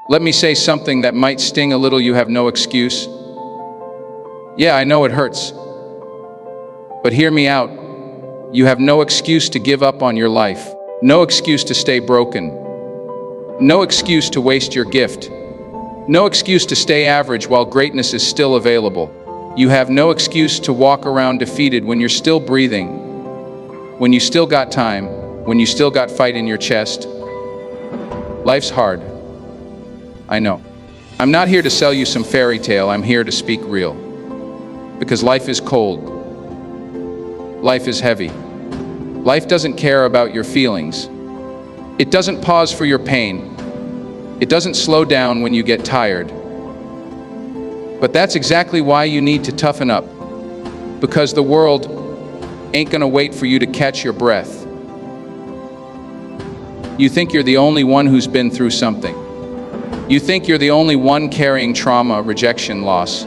Let me say something that might sting a little. You have no excuse. Yeah, I know it hurts. But hear me out. You have no excuse to give up on your life. No excuse to stay broken. No excuse to waste your gift. No excuse to stay average while greatness is still available. You have no excuse to walk around defeated when you're still breathing, when you still got time, when you still got fight in your chest. Life's hard. I know. I'm not here to sell you some fairy tale. I'm here to speak real. Because life is cold. Life is heavy. Life doesn't care about your feelings. It doesn't pause for your pain. It doesn't slow down when you get tired. But that's exactly why you need to toughen up. Because the world ain't gonna wait for you to catch your breath. You think you're the only one who's been through something. You think you're the only one carrying trauma, rejection, loss.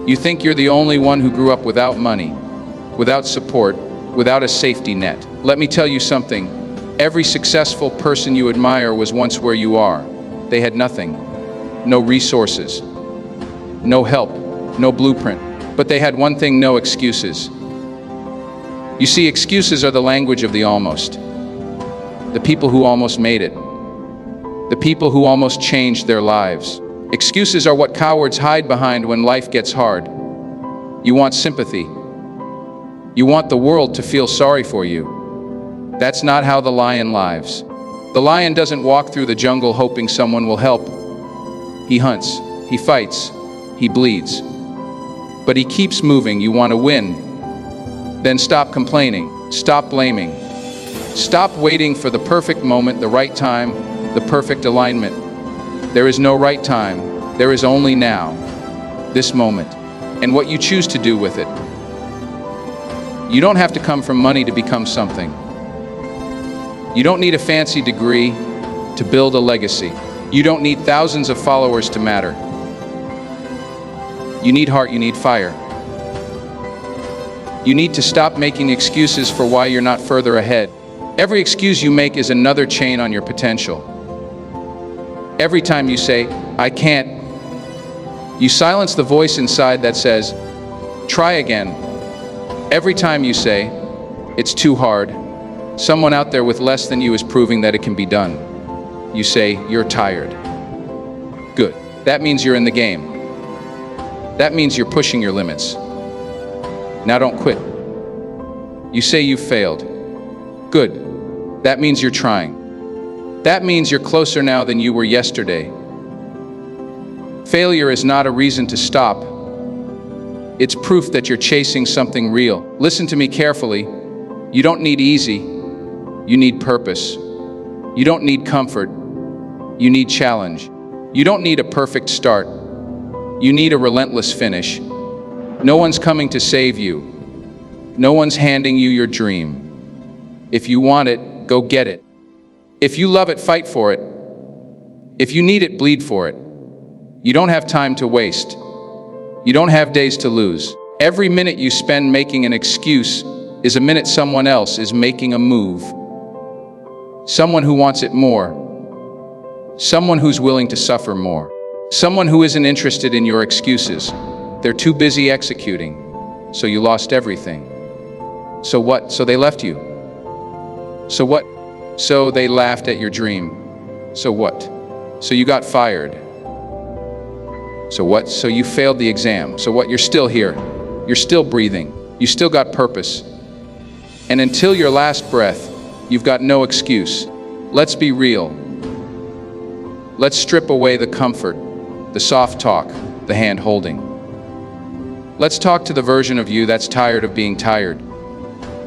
You think you're the only one who grew up without money, without support, without a safety net. Let me tell you something. Every successful person you admire was once where you are. They had nothing. No resources, no help, no blueprint. But they had one thing: no excuses. You see, excuses are the language of the almost. The people who almost made it. The people who almost changed their lives. Excuses are what cowards hide behind when life gets hard. You want sympathy. You want the world to feel sorry for you. That's not how the lion lives. The lion doesn't walk through the jungle hoping someone will help. He hunts, he fights, he bleeds. But he keeps moving. You want to win. Then stop complaining, stop blaming. Stop waiting for the perfect moment, the right time, the perfect alignment. There is no right time, there is only now, this moment, and what you choose to do with it. You don't have to come from money to become something. You don't need a fancy degree to build a legacy. You don't need thousands of followers to matter. You need heart, you need fire. You need to stop making excuses for why you're not further ahead. Every excuse you make is another chain on your potential. Every time you say, I can't, you silence the voice inside that says, try again. Every time you say, it's too hard, someone out there with less than you is proving that it can be done. You say, you're tired. Good. That means you're in the game. That means you're pushing your limits. Now don't quit. You say you failed. Good. That means you're trying. That means you're closer now than you were yesterday. Failure is not a reason to stop. It's proof that you're chasing something real. Listen to me carefully. You don't need easy. You need purpose. You don't need comfort. You need challenge. You don't need a perfect start. You need a relentless finish. No one's coming to save you. No one's handing you your dream. If you want it, go get it. If you love it, fight for it. If you need it, bleed for it. You don't have time to waste. You don't have days to lose. Every minute you spend making an excuse is a minute someone else is making a move. Someone who wants it more. Someone who's willing to suffer more. Someone who isn't interested in your excuses. They're too busy executing, so you lost everything. So what? So they left you. So what? So they laughed at your dream. So what? So you got fired. So what? So you failed the exam. So what? You're still here. You're still breathing. You still got purpose. And until your last breath, you've got no excuse. Let's be real. Let's strip away the comfort, the soft talk, the hand holding. Let's talk to the version of you that's tired of being tired.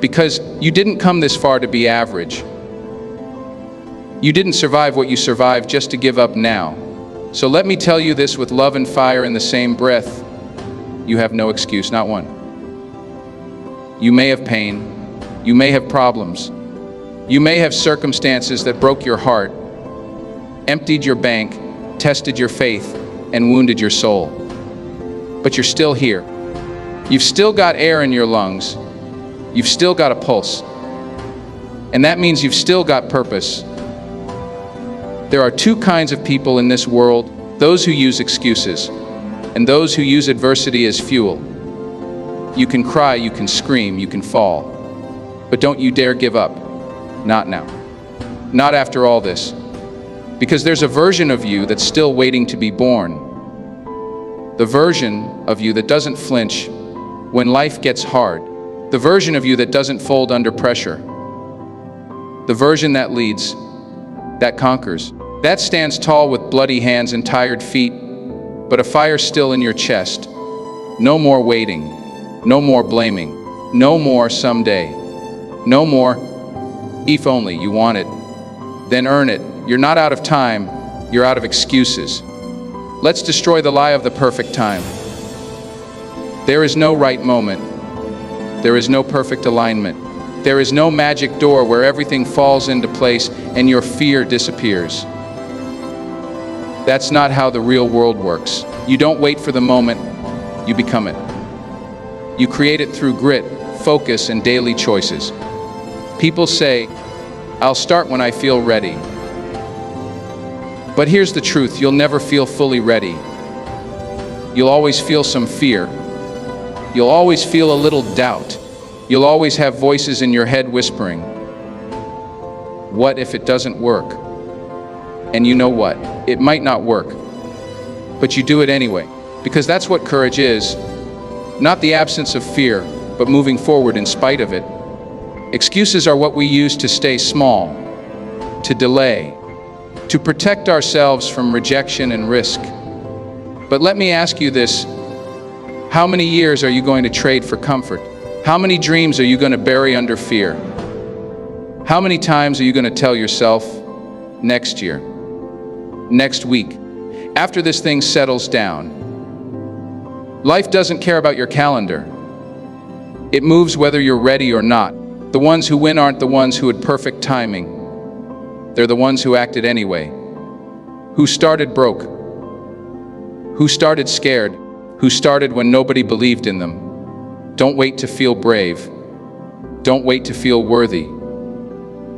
Because you didn't come this far to be average. You didn't survive what you survived just to give up now. So let me tell you this with love and fire in the same breath. You have no excuse, not one. You may have pain. You may have problems. You may have circumstances that broke your heart, emptied your bank, tested your faith, and wounded your soul. But you're still here. You've still got air in your lungs. You've still got a pulse. And that means you've still got purpose. There are two kinds of people in this world: those who use excuses, and those who use adversity as fuel. You can cry, you can scream, you can fall, but don't you dare give up. Not now. Not after all this. Because there's a version of you that's still waiting to be born. The version of you that doesn't flinch when life gets hard. The version of you that doesn't fold under pressure. The version that leads, that conquers, that stands tall with bloody hands and tired feet, but a fire still in your chest. No more waiting, no more blaming, no more someday, no more if only. You want it, then earn it. You're not out of time, you're out of excuses. Let's destroy the lie of the perfect time. There is no right moment. There is no perfect alignment. There is no magic door where everything falls into place and your fear disappears. That's not how the real world works. You don't wait for the moment, you become it. You create it through grit, focus, and daily choices. People say, "I'll start when I feel ready." But here's the truth: you'll never feel fully ready. You'll always feel some fear. You'll always feel a little doubt. You'll always have voices in your head whispering, "What if it doesn't work?" And you know what? It might not work, but you do it anyway, because that's what courage is. Not the absence of fear, but moving forward in spite of it. Excuses are what we use to stay small, to delay, to protect ourselves from rejection and risk. But let me ask you this: how many years are you going to trade for comfort? How many dreams are you going to bury under fear? How many times are you going to tell yourself, next year, next week, after this thing settles down? Life doesn't care about your calendar. It moves whether you're ready or not. The ones who win aren't the ones who had perfect timing. They're the ones who acted anyway. Who started broke. Who started scared. Who started when nobody believed in them. Don't wait to feel brave. Don't wait to feel worthy.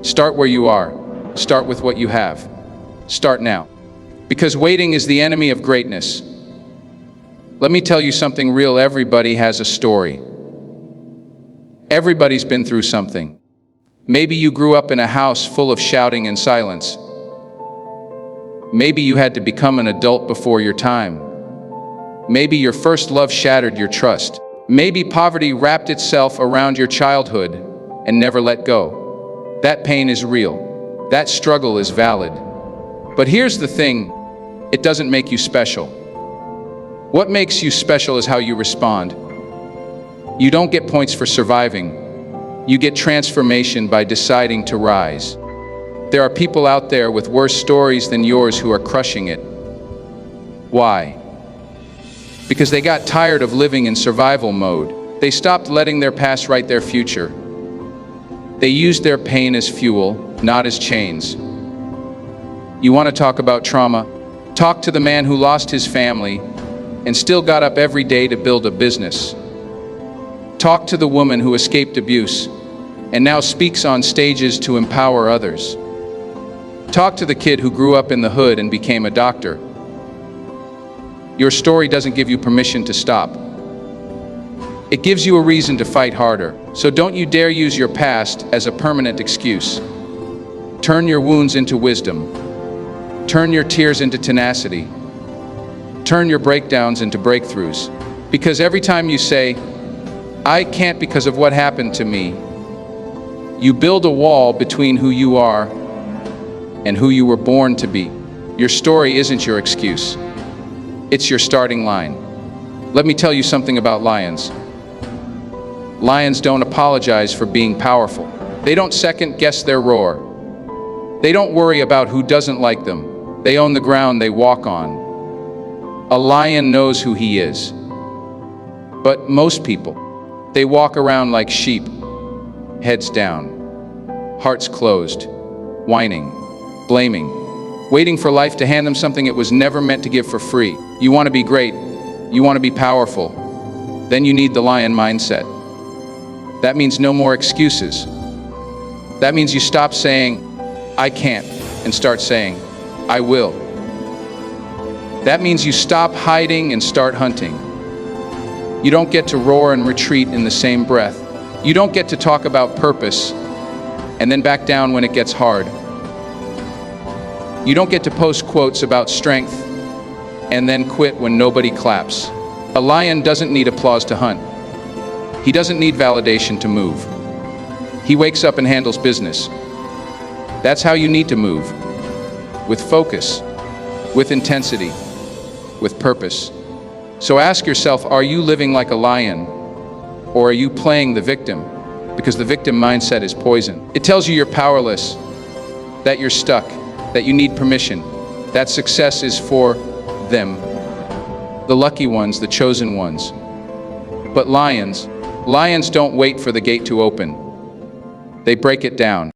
Start where you are. Start with what you have. Start now. Because waiting is the enemy of greatness. Let me tell you something real. Everybody has a story. Everybody's been through something. Maybe you grew up in a house full of shouting and silence. Maybe you had to become an adult before your time. Maybe your first love shattered your trust. Maybe poverty wrapped itself around your childhood and never let go. That pain is real. That struggle is valid. But here's the thing: it doesn't make you special. What makes you special is how you respond. You don't get points for surviving. You get transformation by deciding to rise. There are people out there with worse stories than yours who are crushing it. Why? Because they got tired of living in survival mode. They stopped letting their past write their future. They used their pain as fuel, not as chains. You want to talk about trauma? Talk to the man who lost his family and still got up every day to build a business. Talk to the woman who escaped abuse and now speaks on stages to empower others. Talk to the kid who grew up in the hood and became a doctor. Your story doesn't give you permission to stop. It gives you a reason to fight harder. So don't you dare use your past as a permanent excuse. Turn your wounds into wisdom. Turn your tears into tenacity. Turn your breakdowns into breakthroughs. Because every time you say, "I can't because of what happened to me," you build a wall between who you are and who you were born to be. Your story isn't your excuse. It's your starting line. Let me tell you something about lions. Lions don't apologize for being powerful. They don't second guess their roar. They don't worry about who doesn't like them. They own the ground they walk on. A lion knows who he is. But most people, they walk around like sheep, heads down, hearts closed, whining, blaming, waiting for life to hand them something it was never meant to give for free. You want to be great. You want to be powerful. Then you need the lion mindset. That means no more excuses. That means you stop saying, "I can't," and start saying, I will. That means you stop hiding and start hunting. You don't get to roar and retreat in the same breath. You don't get to talk about purpose and then back down when it gets hard. You don't get to post quotes about strength and then quit when nobody claps. A lion doesn't need applause to hunt. He doesn't need validation to move. He wakes up and handles business. That's how you need to move. With focus, with intensity, with purpose. So ask yourself, are you living like a lion, or are you playing the victim? Because the victim mindset is poison. It tells you you're powerless, that you're stuck, that you need permission, that success is for them, the lucky ones, the chosen ones. But lions don't wait for the gate to open. They break it down.